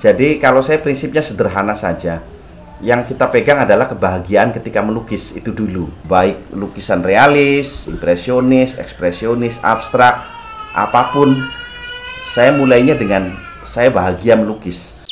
Jadi kalau saya prinsipnya sederhana saja. Yang kita pegang adalah kebahagiaan ketika melukis itu dulu. Baik lukisan realis, impresionis, ekspresionis, abstrak, apapun. Saya mulainya dengan saya bahagia melukis.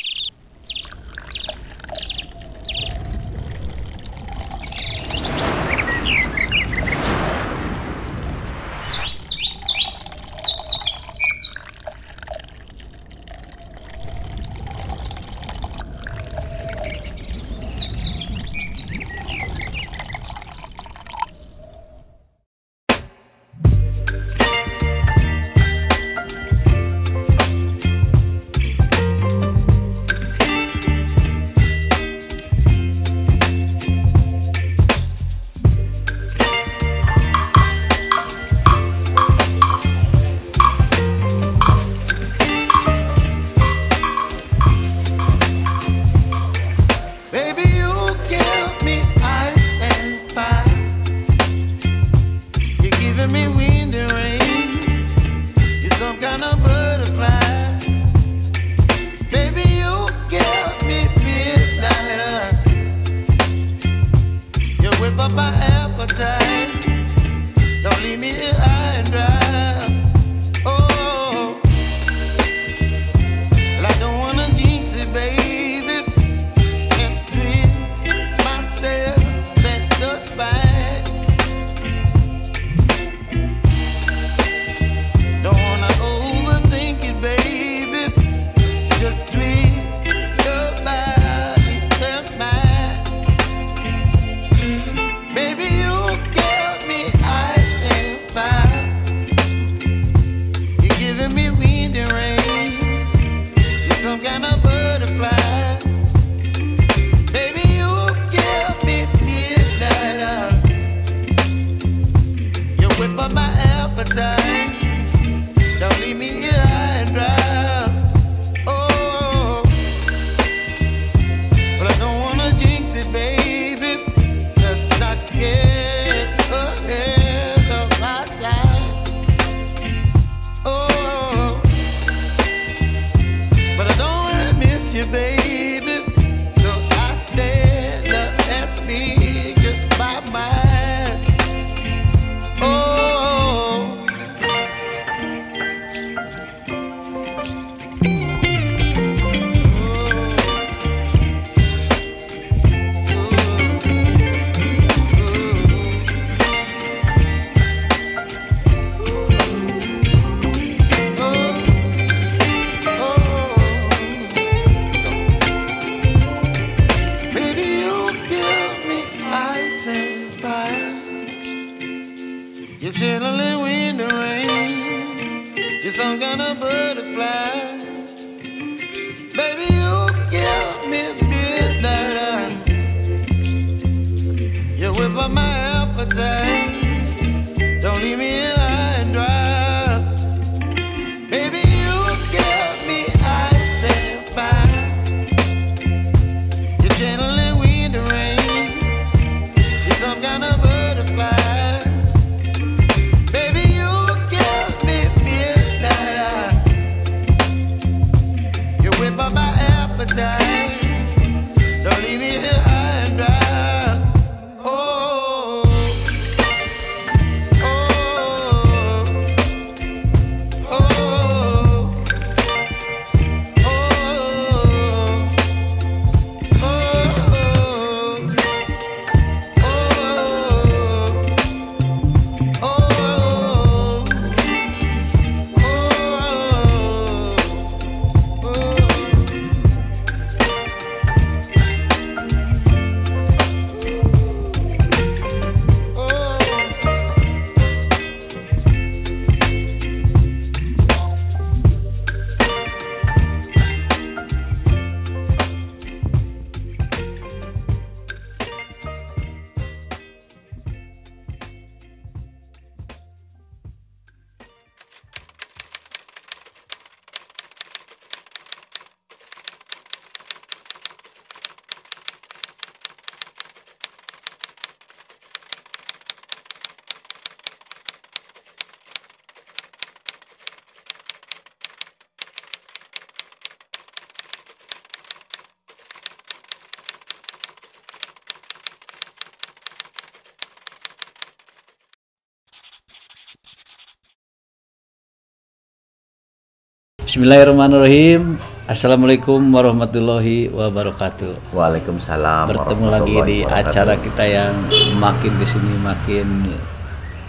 Bismillahirrahmanirrahim. Assalamualaikum warahmatullahi wabarakatuh. Waalaikumsalam. Bertemu lagi di acara kita yang makin kesini makin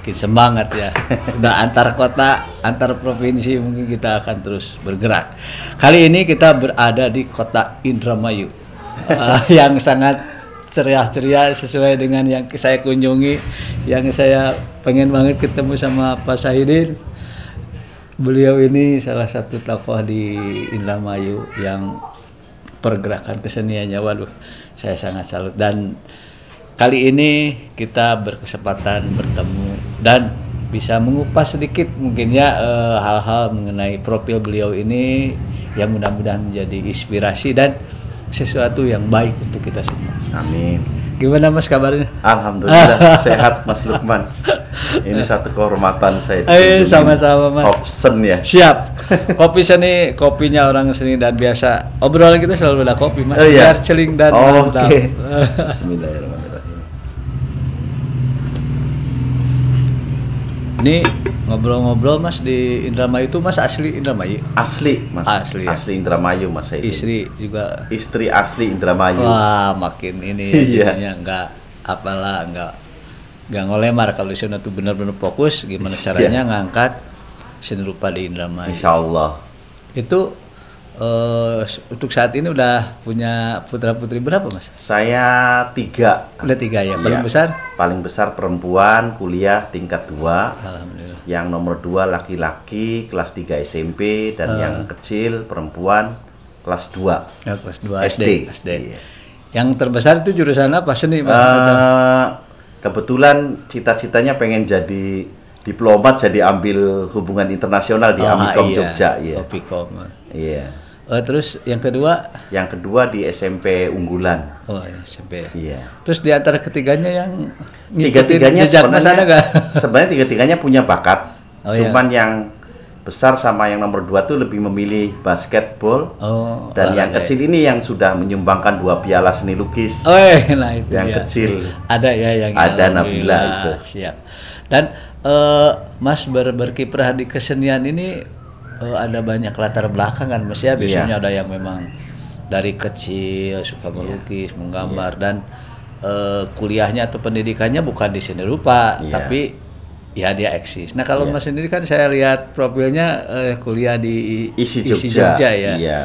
semangat ya. Udah antar kota, antar provinsi mungkin kita akan terus bergerak. Kali ini kita berada di kota Indramayu yang sangat ceria-ceria sesuai dengan yang saya kunjungi, yang saya pengen banget ketemu sama Pak Sahidin. Beliau ini salah satu tokoh di Indramayu yang pergerakan keseniannya, waduh, saya sangat salut. Dan kali ini kita berkesempatan bertemu dan bisa mengupas sedikit mungkin ya hal-hal mengenai profil beliau ini yang mudah-mudahan menjadi inspirasi dan sesuatu yang baik untuk kita semua. Amin. Gimana Mas kabarnya? Alhamdulillah sehat Mas Lukman. Ini satu kehormatan saya. Sama-sama Mas. Kopsen ya. Siap. Kopi seni, kopinya orang seni dan biasa. Obrolan kita selalu ada kopi Mas. Iya. Biar celing dan mantap. Oke. Bismillahirrahmanirrahim. Ini ngobrol-ngobrol Mas di Indramayu itu Mas asli Indramayu? Asli Mas. Asli, ya? Asli Indramayu Mas saya. Istri juga. Istri asli Indramayu. Wah, makin ini Iya. jadinya enggak apalah, enggak ngolemar kalau di sana tuh benar-benar fokus gimana caranya ngangkat seni rupa di Indramayu. Insya Allah. Itu untuk saat ini udah punya putra-putri berapa Mas? Saya 3. Udah 3 ya. Paling Iya. besar? Paling besar perempuan, kuliah tingkat 2. Alhamdulillah. Yang nomor 2 laki-laki kelas 3 SMP dan yang kecil perempuan kelas 2 Ya, kelas 2 SD. SD. Iya. Yang terbesar itu jurusan apa? Seni Mas? Kebetulan cita-citanya pengen jadi diplomat, jadi ambil hubungan internasional di Amikom iya. Jogja. Iya. Amikom. Iya. Terus yang kedua? Yang kedua di SMP Unggulan. Oh ya, SMP. Iya. Terus di antara ketiganya yang Tiga-tiganya jejak Mas ada nggak? sebenarnya tiga-tiganya punya bakat. Oh, iya. Cuman yang besar sama yang nomor 2 tuh lebih memilih basketball. Oh, Dan yang olahraga. kecil ini yang sudah menyumbangkan 2 piala seni lukis. Oh, nah itu Yang dia. kecil. Ada ya yang Ada alhamdulillah. Nabila itu. Siap. Dan Mas berkiprah di kesenian ini ada banyak latar belakang kan Mas ya. Biasanya ada yang memang dari kecil suka melukis, menggambar dan kuliahnya atau pendidikannya bukan di seni rupa, tapi ya dia eksis. Nah kalau Mas sendiri kan saya lihat profilnya kuliah di ISI Jogja. ya. Iya.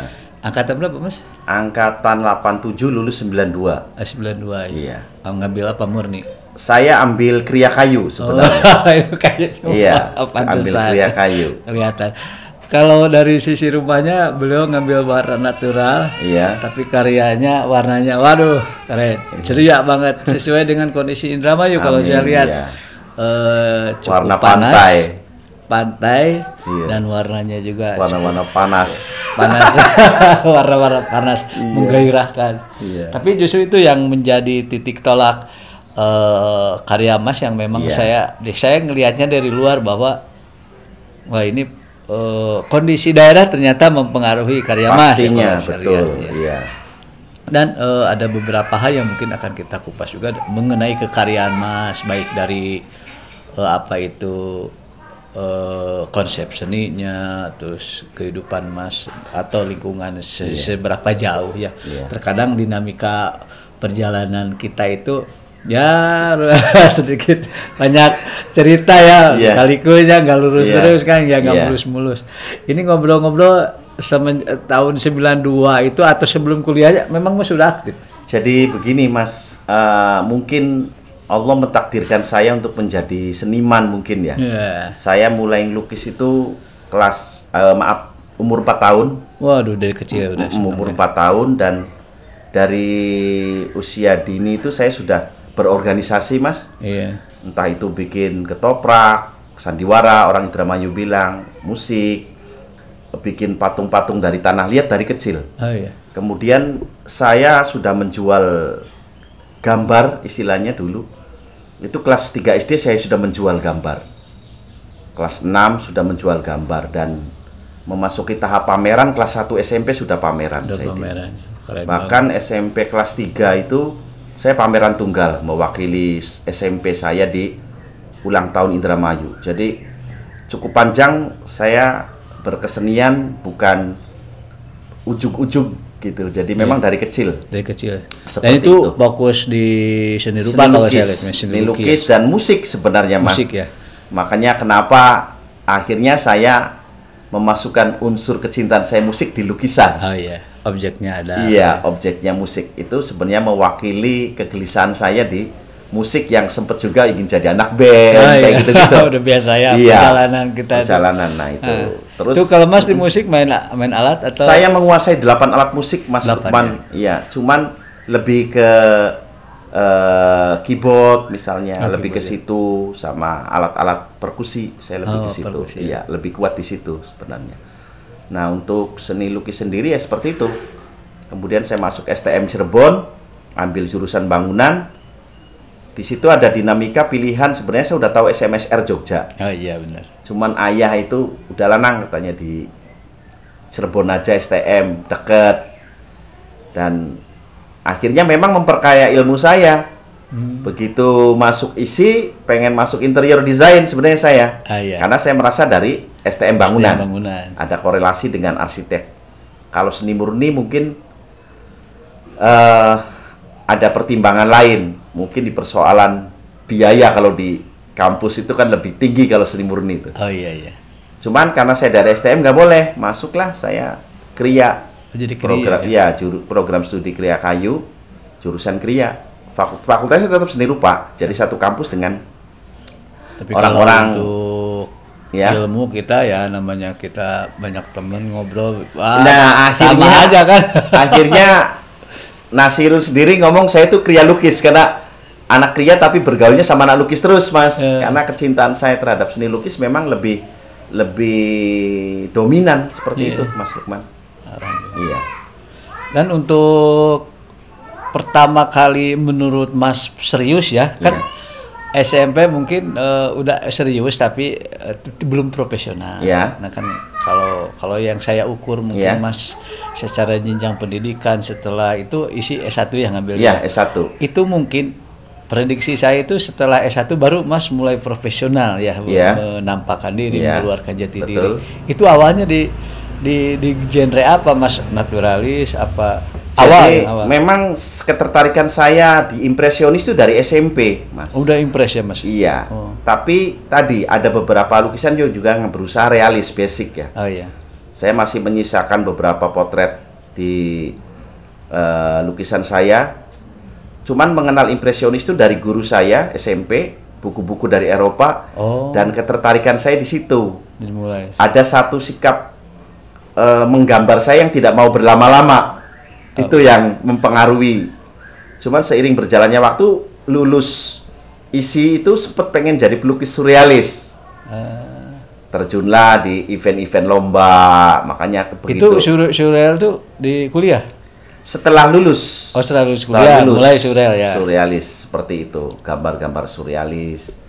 Angkatan berapa Mas? Angkatan 87 lulus 92. 92. Iya. Ngambil apa murni? Saya ambil kriya kayu sebenarnya. Itu kayak cuma Iya, pantesan. ambil kriya kayu. Kelihatan. Kalau dari sisi rumahnya beliau ngambil warna natural, Iya. tapi karyanya warnanya, waduh, keren, ceria banget, sesuai dengan kondisi Indramayu. Kalau Amin, saya lihat iya. cukup Warna panas, pantai. Iya. dan warnanya juga Warna-warna panas. panas, warna-warna panas, menggairahkan. Iya. Tapi justru itu yang menjadi titik tolak karya Mas yang memang Iya. saya ngelihatnya dari luar bahwa wah ini kondisi daerah ternyata mempengaruhi karya Mas. Pastinya, Ya, saya betul. lihat, ya. Iya. Dan ada beberapa hal yang mungkin akan kita kupas juga mengenai kekaryaan Mas, baik dari apa itu konsep seninya, terus kehidupan Mas atau lingkungan seberapa jauh ya. Terkadang dinamika perjalanan kita itu ya sedikit banyak cerita ya, kalikunya nggak lurus terus kan, ya nggak mulus-mulus. Ini ngobrol-ngobrol tahun 92 itu atau sebelum kuliahnya memang Mas sudah aktif? Jadi begini Mas, mungkin Allah mentakdirkan saya untuk menjadi seniman mungkin ya. Saya mulai ngelukis itu umur 4 tahun. Waduh, dari kecil udah umur 4 tahun, dan dari usia dini itu saya sudah berorganisasi Mas. Iya. Entah itu bikin ketoprak, sandiwara, orang Indramayu bilang, musik, bikin patung-patung dari tanah liat dari kecil. Oh iya. Kemudian saya sudah menjual gambar istilahnya dulu. Itu kelas 3 SD saya sudah menjual gambar. Kelas 6 sudah menjual gambar dan memasuki tahap pameran. Kelas 1 SMP sudah pameran. Udah saya pameran. Bahkan SMP kelas 3 itu saya pameran tunggal mewakili SMP saya di ulang tahun Indramayu. Jadi cukup panjang saya berkesenian bukan ujug-ujug gitu. Jadi memang dari kecil. Dari kecil. Seperti Dan itu itu. fokus di seni rupa kalau saya lihat, Seni lukis dan musik sebenarnya Mas. Musik ya. Makanya kenapa akhirnya saya memasukkan unsur kecintaan saya musik di lukisan. Oh iya, objeknya ada. Iya, objeknya musik itu sebenarnya mewakili kegelisahan saya di musik yang sempat juga ingin jadi anak band kayak iya. gitu-gitu. Udah biasa ya Iya, perjalanan kita. perjalanan, nah itu. Terus Itu kalau Mas di musik main alat atau? saya menguasai 8 alat musik Mas 8, Lukman. Iya, cuman lebih ke keyboard misalnya, lebih ke situ sama alat-alat perkusi. Saya lebih ke situ. Perkusi, Iya, lebih kuat di situ sebenarnya. Nah, untuk seni lukis sendiri ya seperti itu. Kemudian saya masuk STM Cirebon, ambil jurusan bangunan. Di situ ada dinamika pilihan, sebenarnya saya udah tahu SMSR Jogja. Oh iya benar. Cuman ayah itu udah lanang katanya di Cirebon aja STM deket. Dan akhirnya memang memperkaya ilmu saya. Begitu masuk isi, pengen masuk interior design sebenarnya saya. Iya. Karena saya merasa dari STM bangunan. STM bangunan. Ada korelasi dengan arsitek. Kalau seni murni mungkin ada pertimbangan lain, mungkin di persoalan biaya. Kalau di kampus itu kan lebih tinggi kalau seni murni itu. Oh iya iya. Cuman karena saya dari STM nggak boleh, masuklah saya Kriya. Jadi Program ya. program studi Kriya Kayu, jurusan Kriya. Fakultasnya tetap seni rupa. Jadi satu kampus dengan Tapi orang-orang kalau untuk ya. ilmu kita ya namanya kita banyak temen ngobrol. Wah, Nah, sama akhirnya aja kan. Akhirnya Nasirun sendiri ngomong saya tuh Kriya lukis karena anak Kriya tapi bergaulnya sama anak lukis terus Mas. Karena kecintaan saya terhadap seni lukis memang lebih dominan seperti itu Mas Lukman. Iya. Dan untuk pertama kali menurut Mas serius ya kan SMP mungkin udah serius tapi belum profesional. Iya. Nah kan kalau yang saya ukur mungkin Mas secara jenjang pendidikan setelah itu isi S1 yang ngambil. Iya, S1. Itu mungkin prediksi saya itu setelah S1 baru Mas mulai profesional ya, menampakkan diri, mengeluarkan jati diri. Itu awalnya di genre apa Mas? Naturalis apa? Jadi memang ketertarikan saya di impresionis itu dari SMP, Mas. Udah impres ya, Mas? Iya. Tapi tadi ada beberapa lukisan juga yang berusaha realis, basic ya. Oh iya. Saya masih menyisakan beberapa potret di lukisan saya. Cuman mengenal impresionis itu dari guru saya SMP, buku-buku dari Eropa, dan ketertarikan saya di situ. Dimulai. Ada satu sikap menggambar saya yang tidak mau berlama-lama. Itu yang mempengaruhi. Cuman seiring berjalannya waktu, lulus isi itu sempat pengen jadi pelukis surrealis. Terjunlah di event-event lomba, makanya begitu. Itu surreal tuh di kuliah? Setelah lulus. Oh, setelah lulus kuliah, mulai surreal ya. Surrealis seperti itu, gambar-gambar surrealis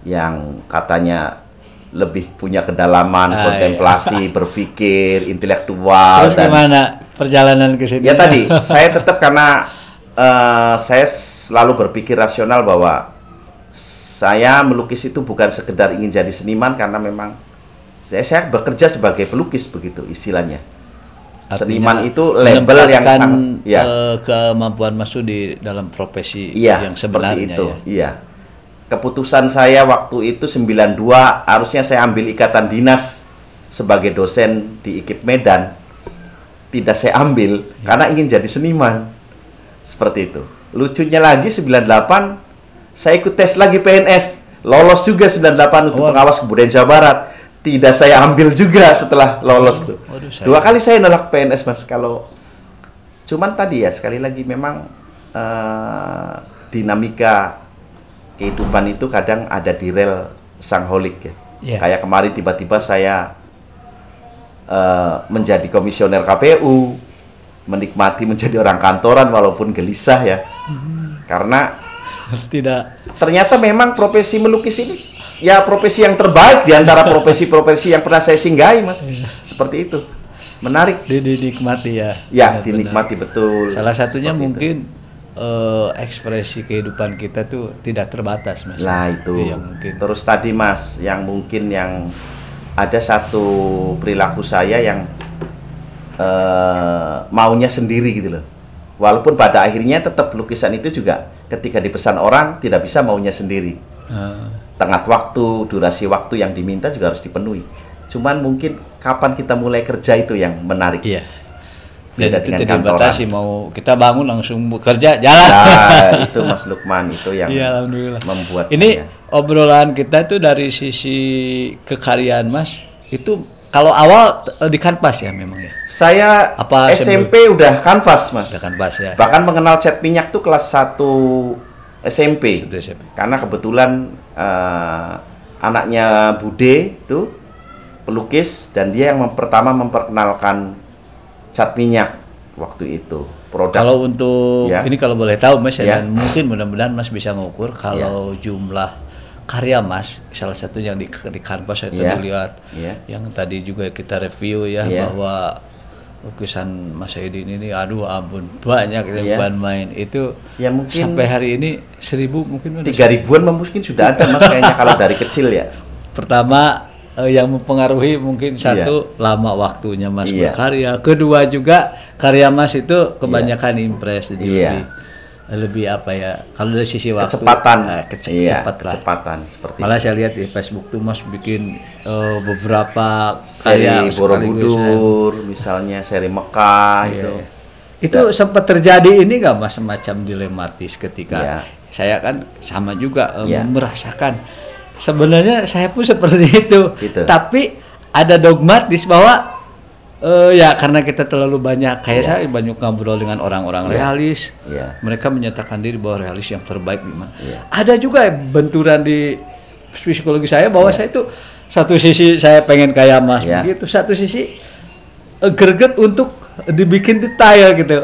yang katanya lebih punya kedalaman, kontemplasi, berpikir, intelektual. Terus gimana perjalanan ke sini? Ya tadi, saya tetap karena saya selalu berpikir rasional bahwa saya melukis itu bukan sekedar ingin jadi seniman, karena memang saya bekerja sebagai pelukis begitu istilahnya. Artinya, seniman itu label yang sangat kemampuan masuk di dalam profesi yang sebenarnya itu. Iya. Keputusan saya waktu itu 92 harusnya saya ambil ikatan dinas sebagai dosen di IKIP Medan. Tidak saya ambil karena ingin jadi seniman. Seperti itu. Lucunya lagi 98 saya ikut tes lagi PNS. Lolos juga 98 untuk pengawas kebudayaan Jawa Barat. Tidak saya ambil juga setelah lolos tuh. Dua kali saya nolak PNS Mas. Kalau cuman tadi ya sekali lagi memang dinamika kehidupan itu kadang ada di rel sangholik ya. Kayak kemarin tiba-tiba saya menjadi komisioner KPU, menikmati menjadi orang kantoran walaupun gelisah ya. Karena ternyata memang profesi melukis ini ya profesi yang terbaik di antara profesi-profesi yang pernah saya singgahi Mas. Seperti itu. Menarik. Dinikmati ya. Ya, dinikmati betul. Salah satunya mungkin ekspresi kehidupan kita tuh tidak terbatas Mas. Lah itu yang mungkin. Terus tadi Mas, yang mungkin yang ada satu perilaku saya yang maunya sendiri gitu loh. Walaupun pada akhirnya tetap lukisan itu juga ketika dipesan orang tidak bisa maunya sendiri. Tengah waktu, durasi waktu yang diminta juga harus dipenuhi. Cuman mungkin kapan kita mulai kerja itu yang menarik. Iya. Beda Dan itu dengan tidak kantoran. dibatasi, mau kita bangun langsung bekerja jalan. Nah, itu Mas Lukman itu yang Iya, alhamdulillah. membuat Ini saya. obrolan kita itu dari sisi kekaryaan Mas. Itu kalau awal di kanvas ya memang ya. Saya Apa SMP udah kanvas, Mas. Di kanvas ya. Bahkan mengenal cat minyak tuh kelas 1 SMP. Itu SMP. Karena kebetulan anaknya Bude itu pelukis dan dia yang pertama memperkenalkan cat minyak waktu itu. Produk. Kalau untuk Ya. ini kalau boleh tahu Mas Ya. dan mungkin mudah-mudahan Mas bisa ngukur kalau jumlah karya Mas, salah satu yang di kanvas saya Ya. tadi lihat, Ya. yang tadi juga kita review ya, Ya. bahwa lukisan Mas Saidin ini aduh ampun banyak yang Ya. bukan main itu Ya, mungkin sampai hari ini 1000 mungkin 3.000-an mungkin sudah ada, Mas, kayaknya kalau dari kecil ya. Pertama yang mempengaruhi mungkin satu lama waktunya Mas berkarya, kedua juga karya Mas itu kebanyakan impress, jadi lebih apa ya, kalau dari sisi waktu Kecepatan. cepat lah. Kecepatan seperti Malah saya lihat di Facebook tuh Mas bikin beberapa seri karya sekaligus, Borobudur, misalnya seri Mekah itu. Itu sempat terjadi ini nggak Mas semacam dilematis ketika Iya. saya kan sama juga Iya. merasakan sebenarnya saya pun seperti itu, Gitu. tapi ada dogmatis bahwa ya karena kita terlalu banyak kayak saya banyak ngobrol dengan orang-orang realis, mereka menyatakan diri bahwa realis yang terbaik gimana. Ada juga benturan di psikologi saya bahwa saya itu satu sisi saya pengen kayak Mas begitu, satu sisi greget untuk dibikin detail gitu.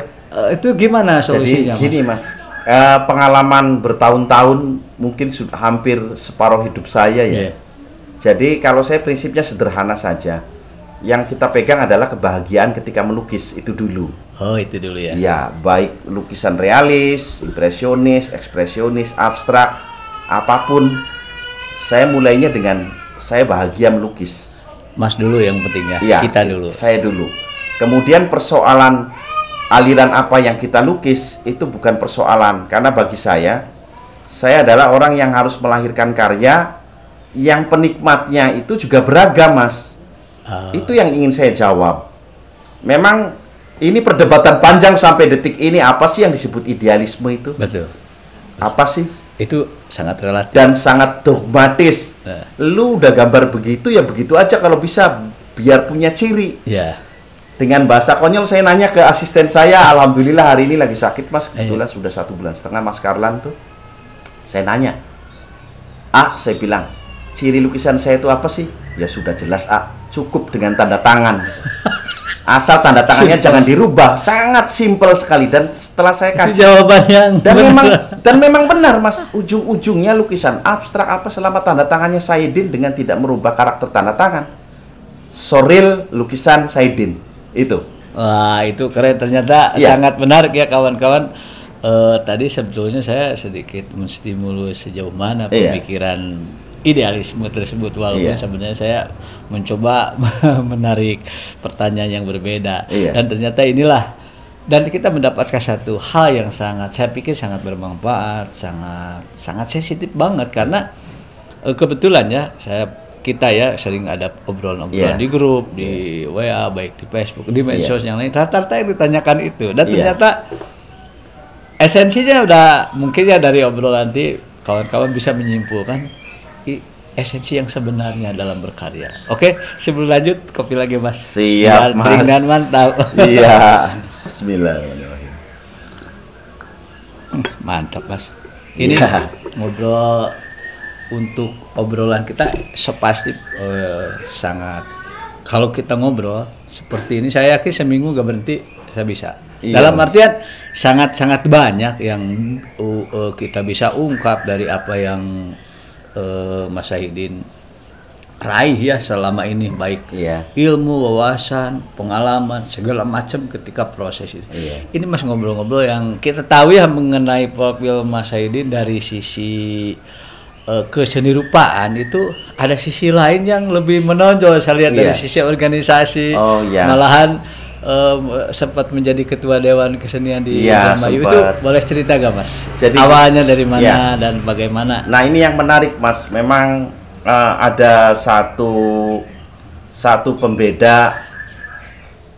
Itu gimana solusinya? Jadi gini Mas, pengalaman bertahun-tahun mungkin sudah hampir separuh hidup saya ya. Jadi kalau saya prinsipnya sederhana saja. Yang kita pegang adalah kebahagiaan ketika melukis itu dulu. Oh, itu dulu ya. Ya, baik lukisan realis, impresionis, ekspresionis, abstrak, apapun. Saya mulainya dengan saya bahagia melukis. Mas dulu yang pentingnya, Ya, kita dulu. Saya dulu. Kemudian persoalan aliran apa yang kita lukis itu bukan persoalan, karena bagi saya adalah orang yang harus melahirkan karya yang penikmatnya itu juga beragam, Mas. Itu yang ingin saya jawab. Memang ini perdebatan panjang sampai detik ini, apa sih yang disebut idealisme itu? Betul. Apa sih? Itu sangat relatif dan sangat dogmatis. Lu udah gambar begitu ya begitu aja, kalau bisa biar punya ciri. Ya. Dengan bahasa konyol saya nanya ke asisten saya, alhamdulillah hari ini lagi sakit Mas, kebetulan sudah 1,5 bulan Mas Karlan tuh. Saya nanya, saya bilang, ciri lukisan saya itu apa sih? Ya sudah jelas cukup dengan tanda tangan. Asal tanda tangannya jangan dirubah, sangat simpel sekali. Dan setelah saya kaji, jawaban yang dan memang benar Mas, ujung-ujungnya lukisan abstrak apa selama tanda tangannya Saidin dengan tidak merubah karakter tanda tangan. Soril lukisan Saidin itu. Wah, itu keren ternyata, sangat menarik ya kawan-kawan. Tadi sebetulnya saya sedikit menstimulus sejauh mana pemikiran idealisme tersebut, walaupun sebenarnya saya mencoba menarik pertanyaan yang berbeda, dan ternyata inilah, dan kita mendapatkan satu hal yang saya pikir sangat bermanfaat, sangat sensitif banget, karena kebetulan ya kita sering ada obrolan-obrolan di grup, di WA, baik di Facebook, di medsos yang lain, rata-rata yang ditanyakan itu, dan ternyata esensinya udah mungkin ya dari obrolan nanti kawan-kawan bisa menyimpulkan esensi yang sebenarnya dalam berkarya. Oke, sebelum lanjut kopi lagi Mas. Siap Mas. Sering dan mantap. Iya. Bismillahirrahmanirrahim. Mantap Mas. Ini ngobrol untuk obrolan kita pasti sangat. Kalau kita ngobrol seperti ini, saya yakin seminggu gak berhenti saya bisa. Dalam artian sangat banyak yang kita bisa ungkap dari apa yang Mas Saidin raih ya selama ini, baik ilmu, wawasan, pengalaman, segala macam ketika proses itu. Ini Mas ngobrol-ngobrol yang kita tahu ya mengenai profil Mas Saidin dari sisi kesenirupaan itu ada sisi lain yang lebih menonjol saya lihat dari sisi organisasi. Malahan sempat menjadi ketua Dewan Kesenian di Indramayu. Itu boleh cerita gak Mas? Jadi, awalnya dari mana dan bagaimana? Nah ini yang menarik Mas, memang ada satu pembeda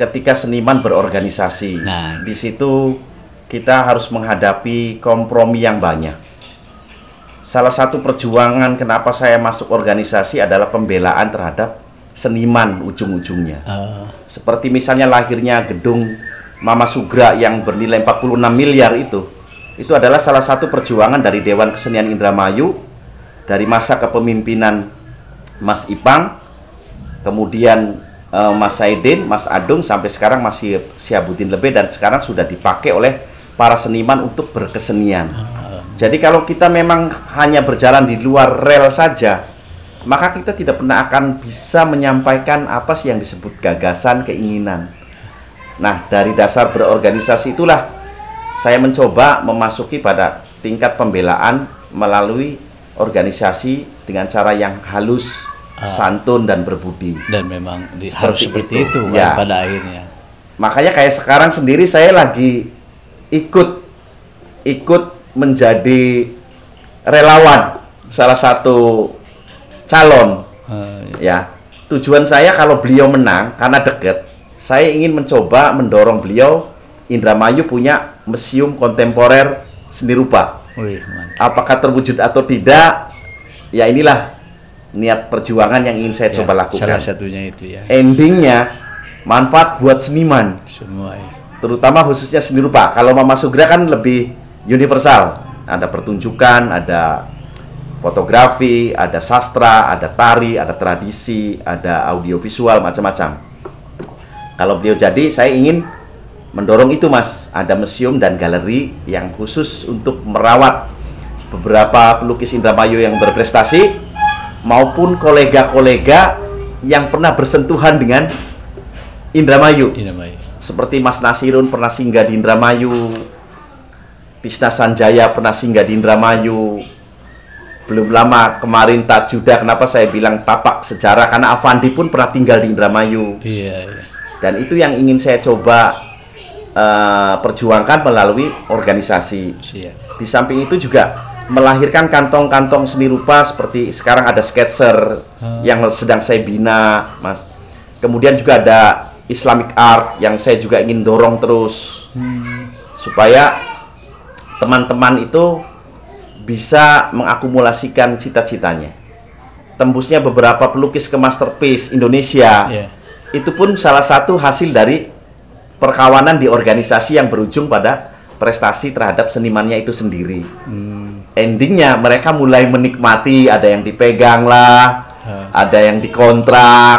ketika seniman berorganisasi. Nah, di situ kita harus menghadapi kompromi yang banyak. Salah satu perjuangan kenapa saya masuk organisasi adalah pembelaan terhadap seniman ujung-ujungnya. Seperti misalnya lahirnya gedung Mama Sugra yang bernilai 46 miliar itu adalah salah satu perjuangan dari Dewan Kesenian Indramayu dari masa kepemimpinan Mas Ipang, kemudian Mas Saidin, Mas Adung, sampai sekarang masih Syihabuddin Lebe, dan sekarang sudah dipakai oleh para seniman untuk berkesenian. Jadi kalau kita memang hanya berjalan di luar rel saja, maka kita tidak pernah akan bisa menyampaikan apa sih yang disebut gagasan, keinginan. Nah, dari dasar berorganisasi itulah saya mencoba memasuki pada tingkat pembelaan melalui organisasi dengan cara yang halus, santun, dan berbudi. Dan memang harus seperti itu kan pada akhirnya. Makanya kayak sekarang sendiri saya lagi ikut menjadi relawan salah satu calon. Ya, tujuan saya kalau beliau menang karena dekat, saya ingin mencoba mendorong beliau Indramayu punya museum kontemporer seni rupa. Apakah terwujud atau tidak? Ya inilah niat perjuangan yang ingin saya coba lakukan. Salah satunya itu ya. Endingnya manfaat buat seniman. Semua. Terutama khususnya seni rupa. Kalau Mama Sugra kan lebih universal, ada pertunjukan, ada fotografi, ada sastra, ada tari, ada tradisi, ada audiovisual, macam-macam. Kalau beliau jadi, saya ingin mendorong itu Mas, ada museum dan galeri yang khusus untuk merawat beberapa pelukis Indramayu yang berprestasi maupun kolega-kolega yang pernah bersentuhan dengan Indramayu. Seperti Mas Nasirun pernah singgah di Indramayu, Tisna Sanjaya pernah singgah di Indramayu. Belum lama kemarin Tajuda, kenapa saya bilang tapak sejarah, karena Avandi pun pernah tinggal di Indramayu. Dan itu yang ingin saya coba perjuangkan melalui organisasi. Di samping itu juga melahirkan kantong-kantong seni rupa seperti sekarang ada Sketser yang sedang saya bina, Mas. Kemudian juga ada Islamic Art yang saya juga ingin dorong terus supaya teman-teman itu bisa mengakumulasikan cita-citanya. Tembusnya beberapa pelukis ke Masterpiece Indonesia, itu pun salah satu hasil dari perkawanan di organisasi yang berujung pada prestasi terhadap senimannya itu sendiri. Endingnya mereka mulai menikmati, ada yang dipegang lah, ada yang dikontrak.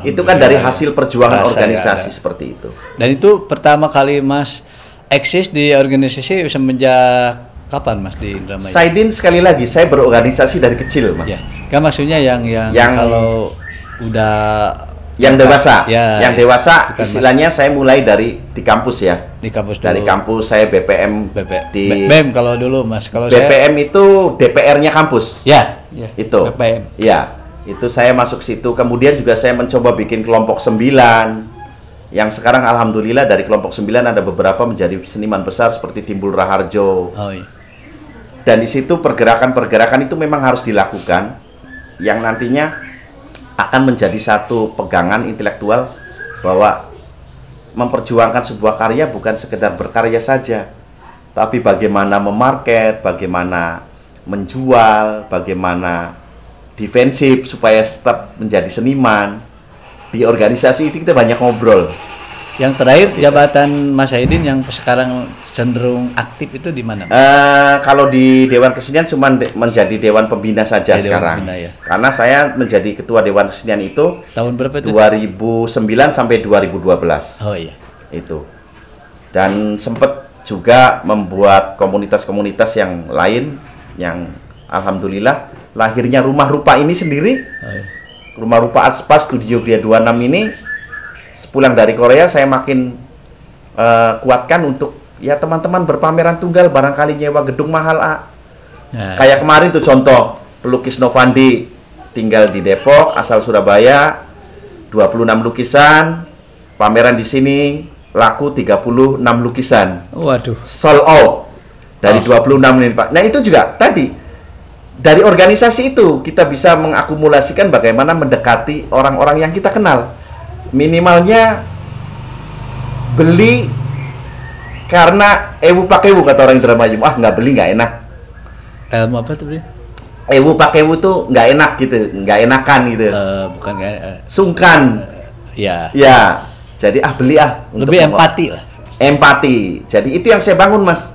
Itu kan dari hasil perjuangan organisasi seperti itu. Dan itu pertama kali Mas eksis di organisasi semenjak kapan Mas di Indramayu? Saidin, sekali lagi saya berorganisasi dari kecil Mas. Kan maksudnya yang kalau udah yang dewasa, yang dewasa istilahnya saya mulai dari di kampus ya. Di kampus dulu. Dari kampus saya BPM di BEM kalau dulu Mas. Kalau BPM itu DPR-nya kampus. Itu. BPM. Ya, itu saya masuk situ. Kemudian juga saya mencoba bikin kelompok 9. Yang sekarang alhamdulillah dari kelompok 9 ada beberapa menjadi seniman besar seperti Timbul Raharjo. Dan di situ pergerakan-pergerakan itu memang harus dilakukan yang nantinya akan menjadi satu pegangan intelektual bahwa memperjuangkan sebuah karya bukan sekedar berkarya saja, tapi bagaimana memarket, bagaimana menjual, bagaimana defensif supaya tetap menjadi seniman. Di organisasi itu kita banyak ngobrol. Yang terakhir jabatan Mas Saidin yang sekarang cenderung aktif itu di mana? Kalau di Dewan Kesenian cuma menjadi Dewan Pembina saja sekarang. Karena saya menjadi Ketua Dewan Kesenian itu tahun berapa itu? 2009 sampai 2012. Itu. Dan sempat juga membuat komunitas-komunitas yang lain yang alhamdulillah lahirnya Rumah Rupa ini sendiri. Rumah Rupa Atspa Studio Gria 26 ini sepulang dari Korea saya makin kuatkan untuk ya teman-teman berpameran tunggal barangkali nyewa gedung mahal Kayak kemarin tuh contoh pelukis Novandi tinggal di Depok, asal Surabaya, 26 lukisan, pameran di sini laku 36 lukisan. Waduh. Sold out dari 26 ini Pak. Nah itu juga tadi dari organisasi itu kita bisa mengakumulasikan bagaimana mendekati orang-orang yang kita kenal. Minimalnya beli karena ewu pakai ewu kata orang Indramayu. Ah nggak beli nggak enak. Apa tuh beli? Ewu pakai ewu tuh nggak enak gitu, nggak enakan gitu. Bukan kayak sungkan. Ya. Ya. Jadi beli untuk lebih empati lah. Empati. Jadi itu yang saya bangun Mas.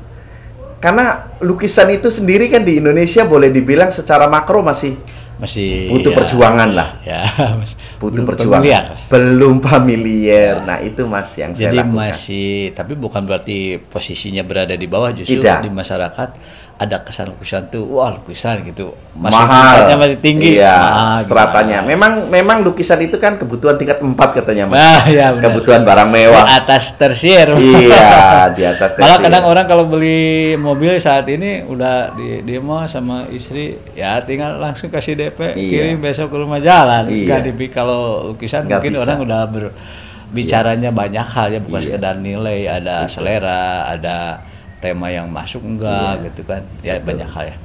Karena lukisan itu sendiri kan di Indonesia boleh dibilang secara makro masih butuh perjuangan lah. Ya, butuh perjuangan. Belum familiar. Nah, itu Mas yang saya lakukan. Jadi masih, tapi bukan berarti posisinya berada di bawah, justru di masyarakat ada kesan lukisan tuh, wah lukisan gitu. Mahal. Masih tinggi. Iya, stratanya. Memang lukisan itu kan kebutuhan tingkat 4 katanya Mas. Ya, kebutuhan barang mewah. Di atas tersier. Iya, di atas tersier. Malah kadang orang kalau beli mobil saat ini udah di mau sama istri, ya tinggal langsung kasih DP, kirim besok ke rumah jalan. Kalau lukisan mungkin bisa. Orang udah bicaranya banyak hal ya, bukan sekedar nilai, ada selera, ada tema yang masuk enggak gitu kan. Ya betul. Banyak hal ya.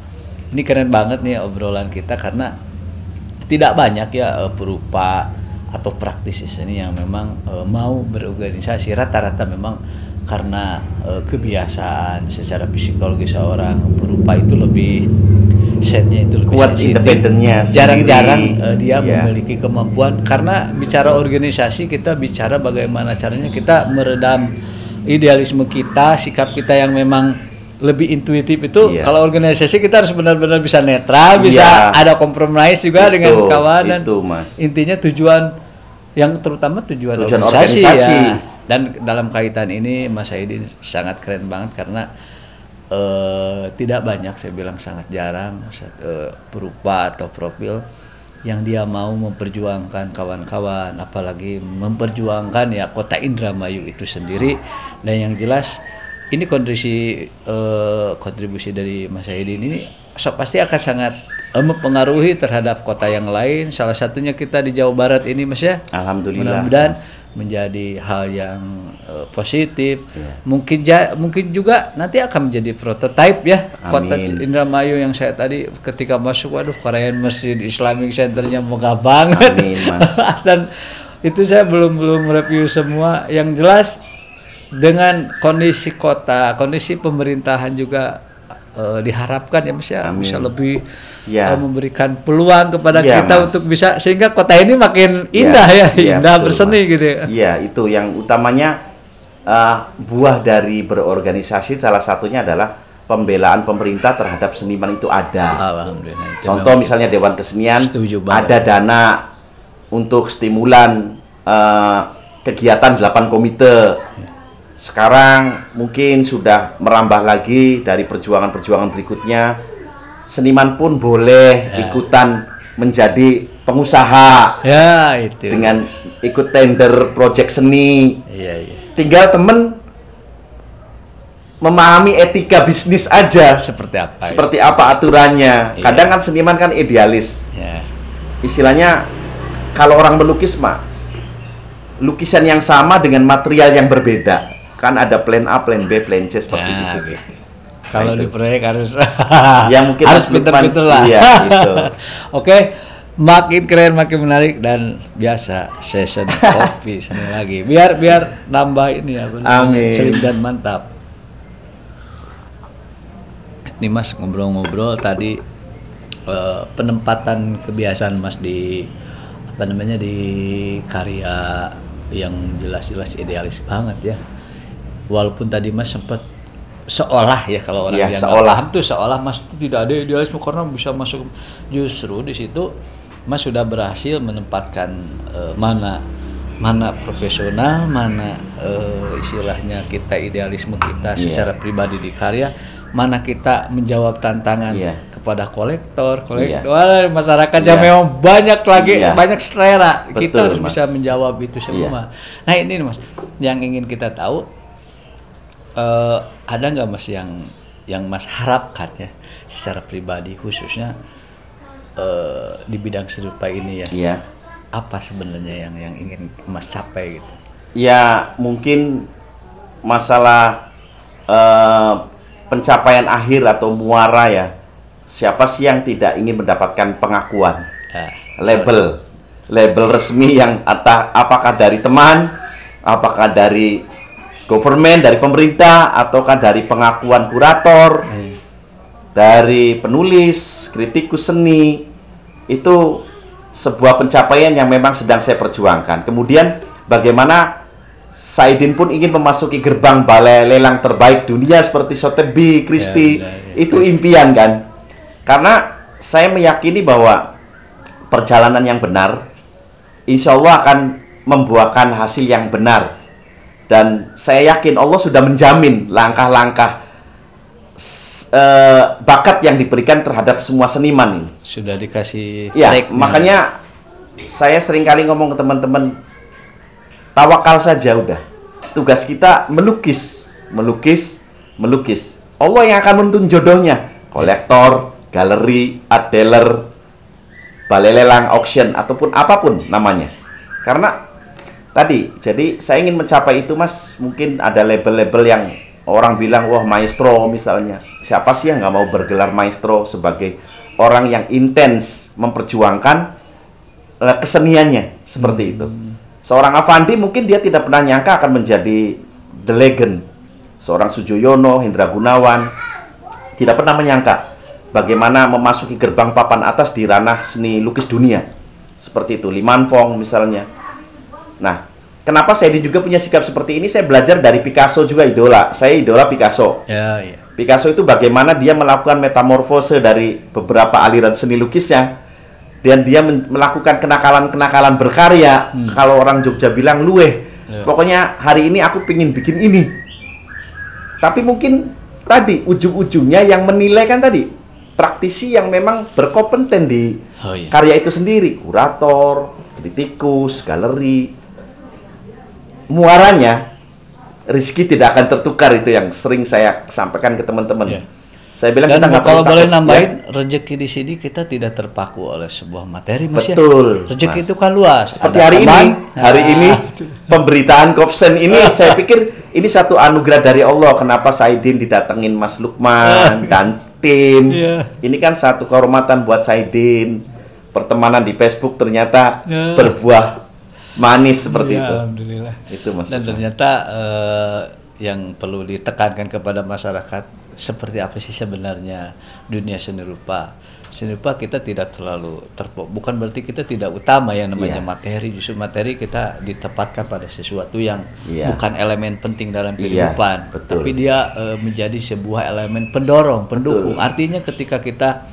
Ini keren banget nih obrolan kita karena tidak banyak ya perupa atau praktisi seni yang memang mau berorganisasi. Rata-rata memang karena kebiasaan secara psikologi seorang perupa itu lebih setnya itu lebih kuat, independennya. Jarang-jarang dia memiliki kemampuan, karena bicara organisasi kita bicara bagaimana caranya kita meredam idealisme kita, sikap kita yang memang lebih intuitif itu. Kalau organisasi kita harus benar-benar bisa netral, bisa ada kompromi juga dengan kawan, dan intinya tujuan yang terutama tujuan organisasi ya. Dan dalam kaitan ini Mas Saidi sangat keren banget karena tidak banyak, saya bilang sangat jarang perupa atau profil yang dia mau memperjuangkan kawan-kawan, apalagi memperjuangkan ya kota Indramayu itu sendiri. Dan yang jelas ini kontribusi dari Mas Saidi ini pasti akan sangat mempengaruhi terhadap kota yang lain. Salah satunya kita di Jawa Barat ini Mas ya. Alhamdulillah. Mudah-mudahan menjadi hal yang positif. Mungkin juga nanti akan menjadi prototipe ya. Amin. Kota Indramayu yang saya tadi ketika masuk, waduh keren, Masjid Islamic Centernya megah banget. Amin, Mas. Dan itu saya belum review semua. Yang jelas dengan kondisi kota, kondisi pemerintahan juga diharapkan ya Mas ya, bisa lebih memberikan peluang kepada kita Mas, untuk bisa, sehingga kota ini makin indah indah betul, berseni Mas. Gitu. Iya, itu yang utamanya buah dari berorganisasi salah satunya adalah pembelaan pemerintah terhadap seniman itu ada. Alhamdulillah. Contoh misalnya Dewan Kesenian ada dana untuk stimulan kegiatan 8 komite. Sekarang mungkin sudah merambah lagi dari perjuangan-perjuangan berikutnya. Seniman pun boleh ikutan menjadi pengusaha. Ya, itu. Dengan ikut tender proyek seni. Tinggal temen memahami etika bisnis aja. Seperti apa aturannya. Kadang kan seniman kan idealis. Istilahnya kalau orang melukis lukisan yang sama dengan material yang berbeda. Kan ada plan A, plan B, plan C seperti itu sih. Kalau di proyek harus ya mungkin harus pintar-pintar lah. Iya, gitu. Oke, makin keren, makin menarik, dan biasa session kopi sini lagi. Biar nambah ini ya. Amin. Selim dan mantap. Nih Mas, ngobrol-ngobrol tadi penempatan kebiasaan Mas di di karya yang jelas-jelas idealis banget ya. Walaupun tadi Mas sempat seolah ya, kalau orang yang paham tuh seolah Mas itu tidak ada idealisme karena bisa masuk, justru di situ Mas sudah berhasil menempatkan mana profesional, mana istilahnya kita idealisme kita secara pribadi di karya, mana kita menjawab tantangan kepada kolektor masyarakat yang memang banyak lagi banyak selera. Betul, kita harus Mas. Bisa menjawab itu semua. Nah ini Mas yang ingin kita tahu, ada nggak Mas yang Mas harapkan ya secara pribadi, khususnya di bidang seni rupa ini ya. Iya. Apa sebenarnya yang ingin Mas capai gitu? Ya mungkin masalah pencapaian akhir atau muara ya. Siapa sih yang tidak ingin mendapatkan pengakuan, label resmi yang apakah dari teman, apakah dari government, dari pemerintah, ataukah dari pengakuan kurator, dari penulis, kritikus seni. Itu sebuah pencapaian yang memang sedang saya perjuangkan. Kemudian bagaimana Saidin pun ingin memasuki gerbang balai lelang terbaik dunia seperti Sotheby, Christie. Itu impian kan. Karena saya meyakini bahwa perjalanan yang benar insya Allah akan membuahkan hasil yang benar. Dan saya yakin Allah sudah menjamin langkah-langkah bakat yang diberikan terhadap semua seniman ini. Sudah dikasih ya, makanya saya seringkali ngomong ke teman-teman, tawakal saja udah. Tugas kita melukis. Allah yang akan menuntun jodohnya. Kolektor, galeri, art dealer, balai lelang, auction, ataupun apapun namanya. Karena tadi, jadi saya ingin mencapai itu Mas. Mungkin ada label-label yang orang bilang, wah maestro misalnya. Siapa sih yang nggak mau bergelar maestro sebagai orang yang intens memperjuangkan keseniannya seperti itu. Seorang Avandi mungkin dia tidak pernah nyangka akan menjadi the legend. Seorang Sujoyono, Hendra Gunawan tidak pernah menyangka bagaimana memasuki gerbang papan atas di ranah seni lukis dunia. Seperti itu, Lee Man Fong misalnya. Nah, kenapa saya juga punya sikap seperti ini? Saya belajar dari Picasso juga idola. Saya idola Picasso. Ya. Picasso itu bagaimana dia melakukan metamorfose dari beberapa aliran seni lukisnya. Dan dia melakukan kenakalan-kenakalan berkarya. Kalau orang Jogja bilang luweh. Pokoknya hari ini aku pingin bikin ini. Tapi mungkin tadi ujung-ujungnya yang menilai kan tadi praktisi yang memang berkompeten di karya itu sendiri, kurator, kritikus, galeri. Muaranya rezeki tidak akan tertukar, itu yang sering saya sampaikan ke teman-teman. Saya bilang, dan kita nggak kalau boleh takut, nambahin, rezeki di sini kita tidak terpaku oleh sebuah materi, Mas. Betul, rezeki Mas. itu kan luas. Seperti ada hari ini pemberitaan Kopsen ini saya pikir ini satu anugerah dari Allah. Kenapa Saidin didatengin Mas Lukman dan tim. Ini kan satu kehormatan buat Saidin. Pertemanan di Facebook ternyata berbuah manis seperti itu. Alhamdulillah. Itu Mas. Dan ternyata yang perlu ditekankan kepada masyarakat, seperti apa sih sebenarnya dunia seni rupa. Seni rupa kita tidak terlalu bukan berarti kita tidak utama yang namanya materi. Justru materi kita ditempatkan pada sesuatu yang bukan elemen penting dalam kehidupan, tapi dia menjadi sebuah elemen pendorong, pendukung. Artinya ketika kita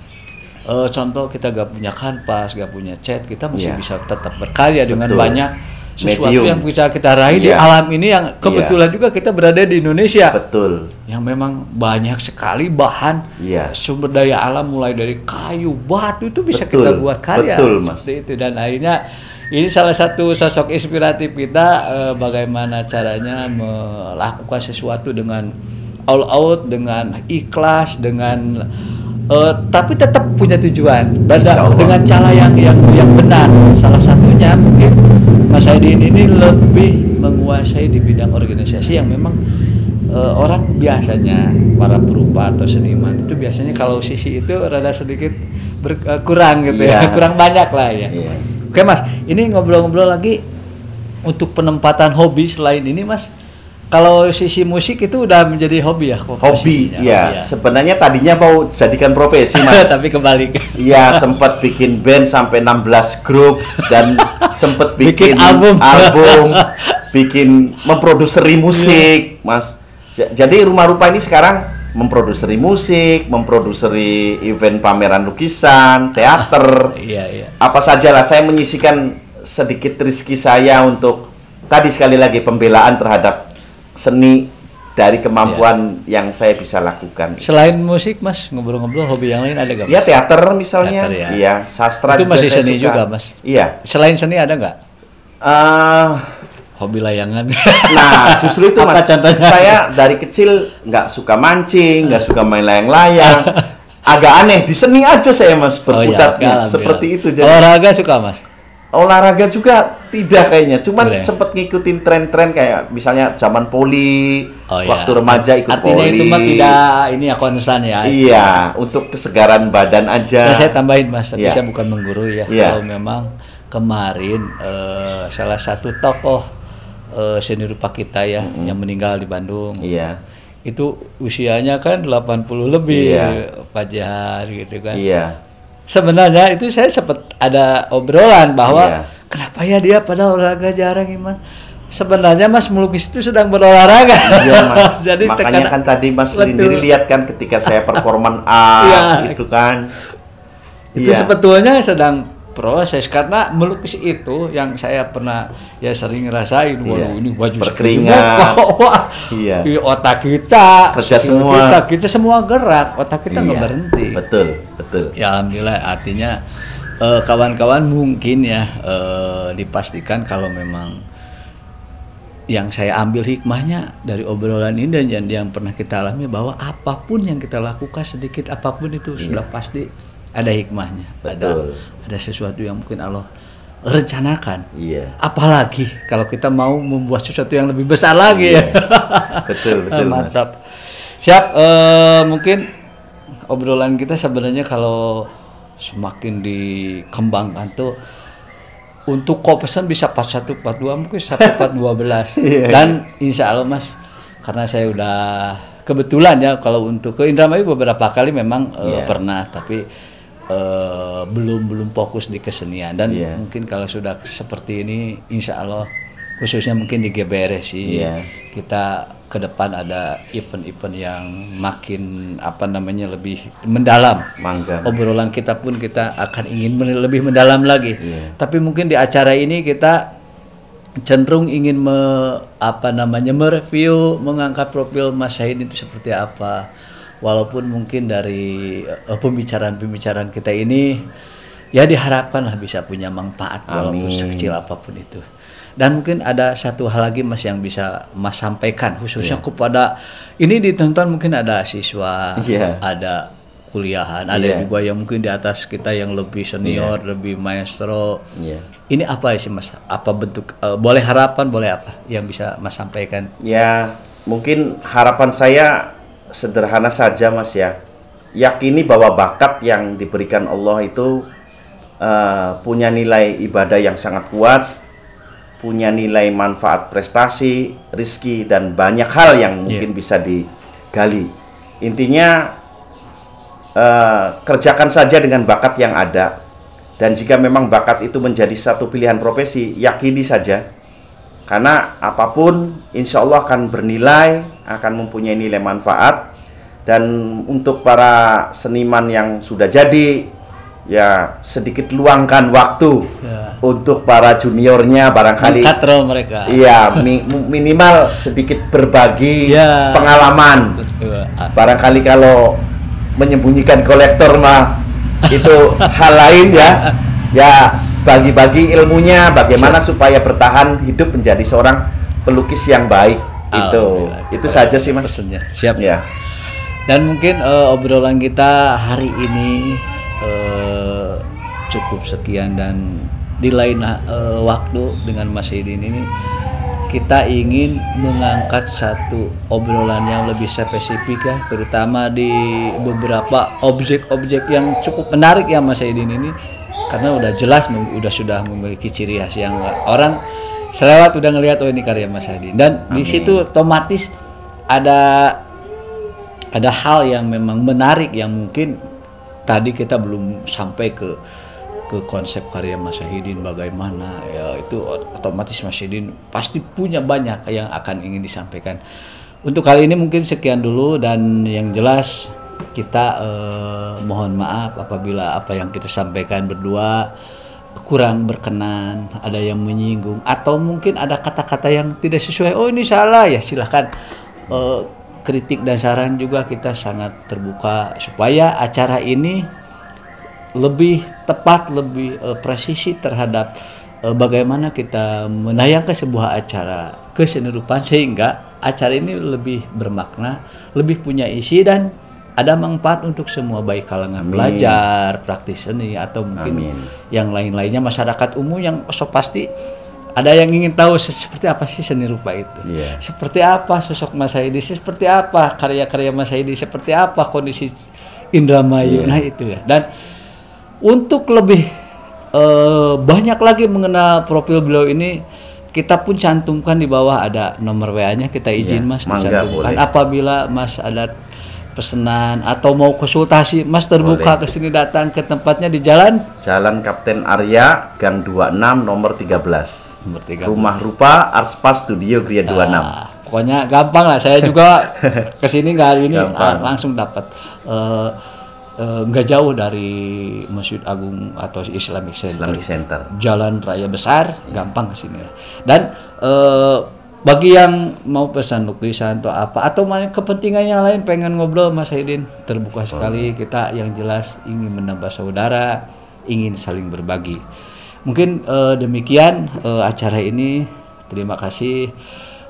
contoh kita gak punya kanvas, gak punya cat, kita masih bisa tetap berkarya dengan banyak sesuatu medium yang bisa kita raih di alam ini, yang kebetulan juga kita berada di Indonesia. Betul. Yang memang banyak sekali bahan sumber daya alam, mulai dari kayu, batu, itu bisa kita buat karya. Betul, Mas. Seperti itu. Dan akhirnya ini salah satu sosok inspiratif kita, bagaimana caranya melakukan sesuatu dengan all out, dengan ikhlas, dengan tapi tetap punya tujuan, dengan cara yang benar. Salah satunya mungkin Mas Saidin ini lebih menguasai di bidang organisasi yang memang orang biasanya para perupa atau seniman itu biasanya kalau sisi itu rada sedikit kurang gitu ya, kurang banyak lah ya. Oke Mas, ini ngobrol-ngobrol lagi untuk penempatan hobi selain ini Mas. Kalau sisi musik itu udah menjadi hobi ya? Hobi, ya. Sebenarnya tadinya mau jadikan profesi, Mas. Tapi kebalik. Iya, sempat bikin band sampai 16 grup dan sempat bikin album, bikin memproduseri musik, Mas. Jadi Rumah Rupa ini sekarang memproduseri musik, memproduseri event pameran lukisan, teater. Apa sajalah, saya menyisikan sedikit rezeki saya untuk tadi sekali lagi pembelaan terhadap seni dari kemampuan yang saya bisa lakukan. Selain musik, Mas, ngobrol-ngobrol hobi yang lain ada nggak? Iya, teater misalnya. Iya, sastra itu juga masih saya seni suka. juga, Mas. Iya. Selain seni ada nggak? Hobi layangan. Nah, justru itu Mas. Saya dari kecil nggak suka mancing, nggak suka main layang-layang. agak aneh di seni aja saya Mas berkutatnya seperti itu. Jadi olahraga suka Mas? Olahraga juga tidak kayaknya, cuman Boleh. sempet ngikutin tren-tren kayak misalnya zaman poli, Oh, waktu iya. remaja ikut Artinya poli. itu mah tidak ini ya konstan ya. Iya, untuk kesegaran badan aja. Nah, saya tambahin Mas, tapi Iya. saya bukan mengguru ya. Iya. Kalau memang kemarin salah satu tokoh seni rupa kita ya yang meninggal di Bandung. Iya. Itu usianya kan 80 lebih, Iya. Pak Jihar gitu kan. Iya. Sebenarnya itu saya sempat ada obrolan bahwa Iya. kenapa ya dia pada olahraga jarang Iman. Sebenarnya Mas melukis itu sedang berolahraga. Iya Mas. Jadi Makanya kan tadi Mas sendiri Betul. lihat kan ketika saya performan Iya. itu kan. Itu Iya. sebetulnya sedang proses, karena melukis itu yang saya pernah ya sering ngerasain, waduh ini baju Berkeringat. wah, Iya. otak kita Kerja skill semua. kita semua gerak, otak kita nggak Iya. berhenti. Betul, betul. Ya alhamdulillah, artinya kawan-kawan mungkin ya dipastikan kalau memang yang saya ambil hikmahnya dari obrolan ini dan yang pernah kita alami, bahwa apapun yang kita lakukan, sedikit apapun itu sudah pasti ada hikmahnya. Betul. Ada sesuatu yang mungkin Allah rencanakan. Iya. Apalagi kalau kita mau membuat sesuatu yang lebih besar lagi Iya. ya. Betul, betul Mas. Mantap. Siap, mungkin obrolan kita sebenarnya kalau semakin dikembangkan tuh untuk pesan bisa 41, 42, mungkin 14, 12. Iya. Dan insya Allah Mas, karena saya udah kebetulan ya kalau untuk ke Indramayu beberapa kali memang Iya. pernah, tapi belum fokus di kesenian. Dan Iya. mungkin kalau sudah seperti ini, insya Allah khususnya mungkin di GBRS sih, Iya. kita ke depan ada event-event yang makin lebih mendalam. Mangga. Mas. Obrolan kita pun kita akan ingin lebih mendalam lagi. Iya. Tapi mungkin di acara ini kita cenderung ingin mereview, mengangkat profil Mas Syahidin itu seperti apa. Walaupun mungkin dari pembicaraan kita ini ya diharapkanlah bisa punya manfaat walaupun sekecil apapun itu. Dan mungkin ada satu hal lagi Mas yang bisa Mas sampaikan khususnya kepada, ini ditonton mungkin ada siswa, ada kuliahan, ada juga yang mungkin di atas kita yang lebih senior, lebih maestro. Ini apa sih Mas? Apa bentuk boleh harapan, boleh apa yang bisa Mas sampaikan? Ya, mungkin harapan saya sederhana saja Mas ya. Yakini bahwa bakat yang diberikan Allah itu punya nilai ibadah yang sangat kuat, punya nilai manfaat prestasi, rizki, dan banyak hal yang mungkin bisa digali. Intinya kerjakan saja dengan bakat yang ada. Dan jika memang bakat itu menjadi satu pilihan profesi, yakini saja. Karena apapun insya Allah akan bernilai, akan mempunyai nilai manfaat. Dan untuk para seniman yang sudah jadi, ya sedikit luangkan waktu untuk para juniornya barangkali. Katrol mereka. Iya, minimal sedikit berbagi pengalaman. Barangkali kalau menyembunyikan kolektor mah itu hal lain ya. Ya bagi-bagi ilmunya bagaimana supaya bertahan hidup menjadi seorang pelukis yang baik. Itu saja sih Mas. Pesennya. Siap ya. Dan mungkin obrolan kita hari ini cukup sekian, dan di lain waktu dengan Mas Syahidin ini kita ingin mengangkat satu obrolan yang lebih spesifik ya, terutama di beberapa objek-objek yang cukup menarik ya Mas Syahidin ini, karena udah jelas sudah memiliki ciri khas yang orang selewat udah ngelihat ini karya Mas Syahidin. Dan di situ otomatis ada hal yang memang menarik yang mungkin tadi kita belum sampai ke konsep karya Mas Syahidin bagaimana ya, itu otomatis Mas Syahidin pasti punya banyak yang akan ingin disampaikan. Untuk kali ini mungkin sekian dulu, dan yang jelas kita mohon maaf apabila apa yang kita sampaikan berdua kurang berkenan, ada yang menyinggung atau mungkin ada kata-kata yang tidak sesuai, oh ini salah, ya silahkan kritik dan saran juga kita sangat terbuka supaya acara ini lebih tepat, lebih presisi terhadap bagaimana kita menayangkan sebuah acara kesenirupan sehingga acara ini lebih bermakna, lebih punya isi, dan ada manfaat untuk semua, baik kalangan Amin. pelajar, praktisi seni, atau mungkin Amin. yang lain-lainnya, masyarakat umum yang so pasti ada yang ingin tahu seperti apa sih seni rupa itu, Iya. seperti apa sosok Mas Saidi, seperti apa karya-karya Mas Saidi, seperti apa kondisi Indramayu. Nah itu ya. Dan untuk lebih banyak lagi mengenal profil beliau ini, kita pun cantumkan di bawah, ada nomor WA-nya, kita izin Iya, Mas mangga, dicantumkan. boleh. Apabila Mas ada pesanan atau mau konsultasi, Mas terbuka ke sini, datang ke tempatnya di Jalan Jalan Kapten Arya, Gang 26, nomor 13. nomor 3. Rumah Rupa Arspa Studio Gria 26. Pokoknya gampang lah, saya juga kesini hari ini Gampang. langsung dapat. Nggak jauh dari Masjid Agung atau Islamic Center. Islamic Center. Jalan Raya Besar, gampang kesini. Dan bagi yang mau pesan lukisan atau apa, atau kepentingan yang lain, pengen ngobrol Mas Saidin, terbuka sekali. Kita yang jelas ingin menambah saudara, ingin saling berbagi. Mungkin demikian acara ini. Terima kasih.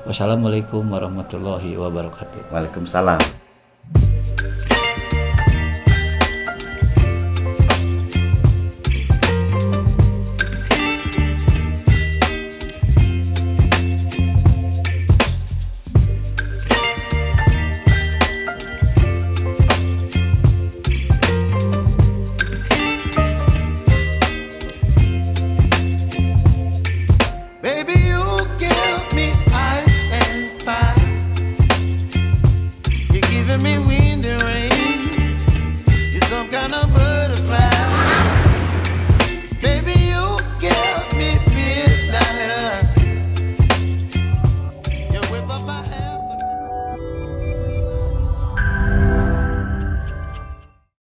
Wassalamualaikum warahmatullahi wabarakatuh. Waalaikumsalam. Baby, you give me ice and fire. You're giving me wings.